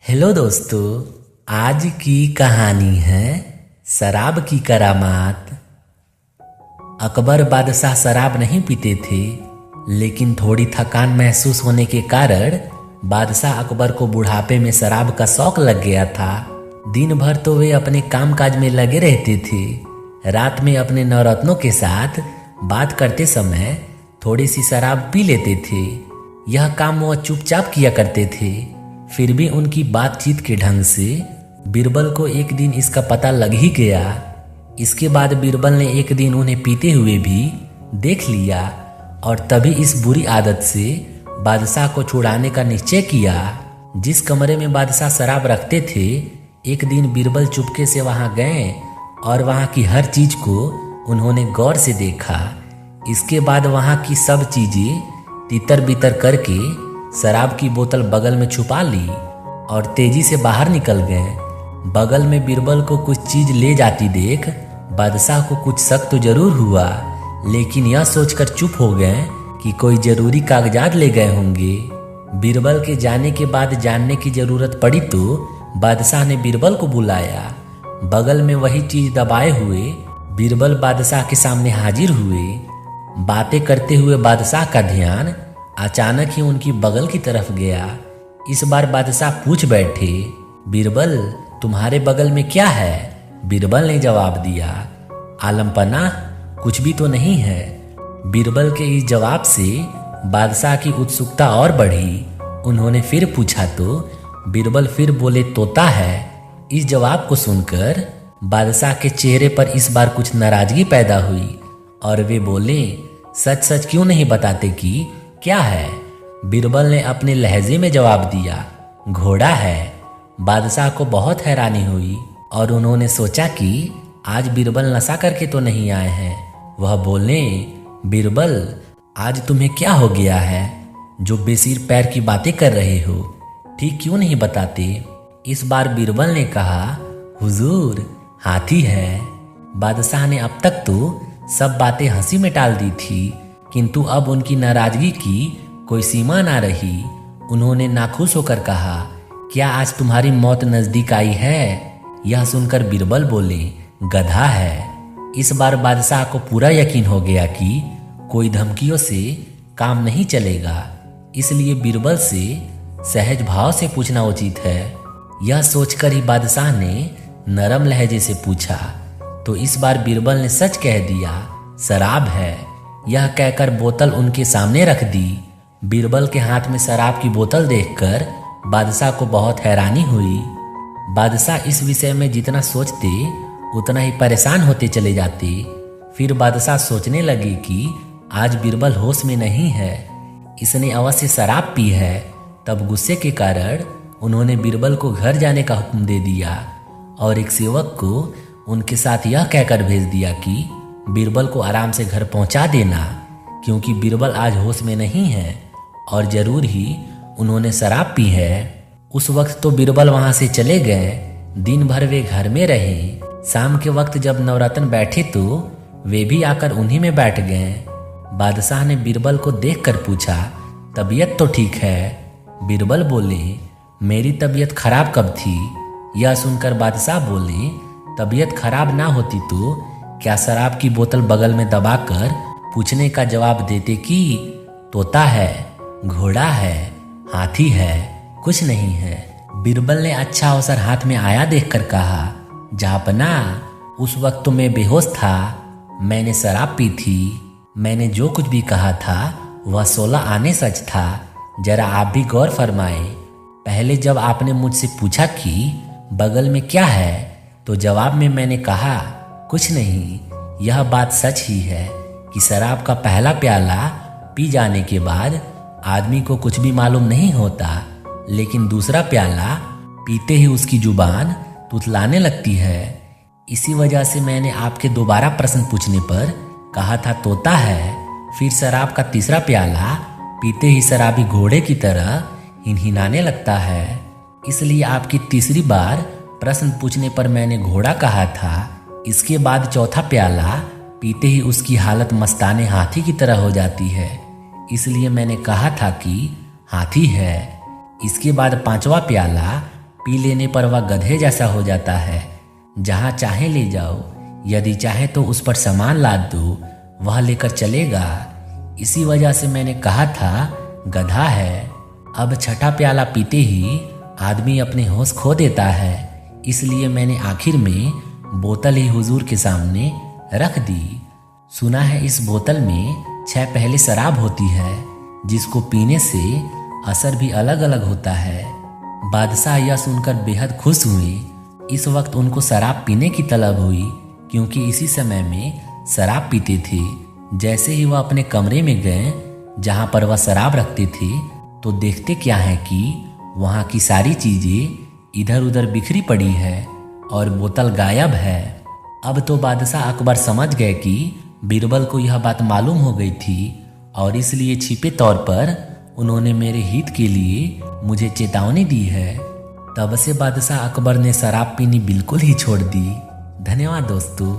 Hello दोस्तों, आज की कहानी है शराब की करामात। अकबर बादशाह शराब नहीं पीते थे, लेकिन थोड़ी थकान महसूस होने के कारण बादशाह अकबर को बुढ़ापे में शराब का शौक लग गया था। दिन भर तो वे अपने कामकाज में लगे रहते थे। रात में अपने नवरत्नों के साथ बात करते समय थोड़ी सी शराब पी लेते थे। यह काम वह चुपचाप किया करते थे। फिर भी उनकी बातचीत के ढंग से बीरबल को एक दिन इसका पता लग ही गया। इसके बाद बीरबल ने एक दिन उन्हें पीते हुए भी देख लिया और तभी इस बुरी आदत से बादशाह को छुड़ाने का निश्चय किया। जिस कमरे में बादशाह शराब रखते थे, एक दिन बीरबल चुपके से वहां गए और वहां की हर चीज को उन्होंने गौर से देखा। इसके बाद वहां की सब चीजें तितर बितर करके शराब की बोतल बगल में छुपा ली और तेजी से बाहर निकल गए। बगल में बीरबल को कुछ चीज ले जाती देख बादशाह को कुछ शक तो जरूर हुआ, लेकिन यह सोचकर चुप हो गए कि कोई जरूरी कागजात ले गए होंगे। बीरबल के जाने के बाद जानने की जरूरत पड़ी तो बादशाह ने बीरबल को बुलाया। बगल में वही चीज दबाए हुए बीरबल बादशाह के सामने हाजिर हुए। बातें करते हुए बादशाह का ध्यान अचानक ही उनकी बगल की तरफ गया। इस बार बादशाह पूछ बैठे, बीरबल तुम्हारे बगल में क्या है? बीरबल ने जवाब दिया, आलमपना कुछ भी तो नहीं है। बीरबल के इस जवाब से बादशाह की उत्सुकता और बढ़ी। उन्होंने फिर पूछा तो बीरबल फिर बोले, तोता है। इस जवाब को सुनकर बादशाह के चेहरे पर इस बार कुछ नाराजगी पैदा हुई और वे बोले, सच सच क्यों नहीं बताते कि क्या है? बीरबल ने अपने लहजे में जवाब दिया, घोड़ा है। बादशाह को बहुत हैरानी हुई और उन्होंने सोचा कि आज बीरबल नशा करके तो नहीं आए हैं। वह बोले, बीरबल आज तुम्हें क्या हो गया है जो बेसिर पैर की बातें कर रहे हो? ठीक क्यों नहीं बताते? इस बार बीरबल ने कहा, हुजूर हाथी है। बादशाह ने अब तक तो सब बातें हंसी में टाल दी थी, किंतु अब उनकी नाराजगी की कोई सीमा ना रही। उन्होंने नाखुश होकर कहा, क्या आज तुम्हारी मौत नजदीक आई है? यह सुनकर बीरबल बोले, गधा है। इस बार बादशाह को पूरा यकीन हो गया कि कोई धमकियों से काम नहीं चलेगा, इसलिए बीरबल से सहज भाव से पूछना उचित है। यह सोचकर ही बादशाह ने नरम लहजे से पूछा तो इस बार बीरबल ने सच कह दिया, शराब है। यह कहकर बोतल उनके सामने रख दी। बीरबल के हाथ में शराब की बोतल देखकर बादशाह को बहुत हैरानी हुई। बादशाह इस विषय में जितना सोचते उतना ही परेशान होते चले जाते। फिर बादशाह सोचने लगे कि आज बीरबल होश में नहीं है, इसने अवश्य शराब पी है। तब गुस्से के कारण उन्होंने बीरबल को घर जाने का हुक्म दे दिया और एक सेवक को उनके साथ यह कहकर भेज दिया कि बीरबल को आराम से घर पहुंचा देना, क्योंकि बीरबल आज होश में नहीं है और जरूर ही उन्होंने शराब पी है। उस वक्त तो बीरबल वहां से चले गए। दिन भर वे घर में रहे। शाम के वक्त जब नवरत्न बैठे तो वे भी आकर उन्हीं में बैठ गए। बादशाह ने बीरबल को देखकर पूछा, तबीयत तो ठीक है? बीरबल बोले, मेरी तबीयत खराब कब थी? यह सुनकर बादशाह बोले, तबीयत खराब ना होती तो क्या शराब की बोतल बगल में दबाकर पूछने का जवाब देते कि तोता है, घोड़ा है, हाथी है, कुछ नहीं है। बीरबल ने अच्छा अवसर हाथ में आया देखकर कहा, जहाँपना उस वक्त तो मैं बेहोश था, मैंने शराब पी थी। मैंने जो कुछ भी कहा था वह 16 आने सच था। जरा आप भी गौर फरमाए। पहले जब आपने मुझसे पूछा कि बगल में क्या है, तो जवाब में मैंने कहा कुछ नहीं। यह बात सच ही है कि शराब का पहला प्याला पी जाने के बाद आदमी को कुछ भी मालूम नहीं होता, लेकिन दूसरा प्याला पीते ही उसकी जुबान तुतलाने लगती है। इसी वजह से मैंने आपके दोबारा प्रश्न पूछने पर कहा था तोता है। फिर शराब का तीसरा प्याला पीते ही शराबी घोड़े की तरह हिनहिनाने लगता है, इसलिए आपकी तीसरी बार प्रश्न पूछने पर मैंने घोड़ा कहा था। इसके बाद चौथा प्याला पीते ही उसकी हालत मस्ताने हाथी की तरह हो जाती है, इसलिए मैंने कहा था कि हाथी है। इसके बाद पांचवा प्याला पी लेने पर वह गधे जैसा हो जाता है। जहाँ चाहे ले जाओ, यदि चाहे तो उस पर सामान लाद दो, वह लेकर चलेगा। इसी वजह से मैंने कहा था गधा है। अब छठा प्याला पीते ही आदमी अपने होश खो देता है, इसलिए मैंने आखिर में बोतल ही हुजूर के सामने रख दी। सुना है इस बोतल में 6 पहले शराब होती है, जिसको पीने से असर भी अलग अलग होता है। बादशाह यह सुनकर बेहद खुश हुए। इस वक्त उनको शराब पीने की तलब हुई, क्योंकि इसी समय में शराब पीते थे। जैसे ही वह अपने कमरे में गए जहाँ पर वह शराब रखते थे, तो देखते क्या है कि वहाँ की सारी चीज़ें इधर उधर बिखरी पड़ी है और बोतल गायब है। अब तो बादशाह अकबर समझ गए कि बीरबल को यह बात मालूम हो गई थी, और इसलिए छिपे तौर पर उन्होंने मेरे हित के लिए मुझे चेतावनी दी है। तब से बादशाह अकबर ने शराब पीनी बिल्कुल ही छोड़ दी। धन्यवाद दोस्तों।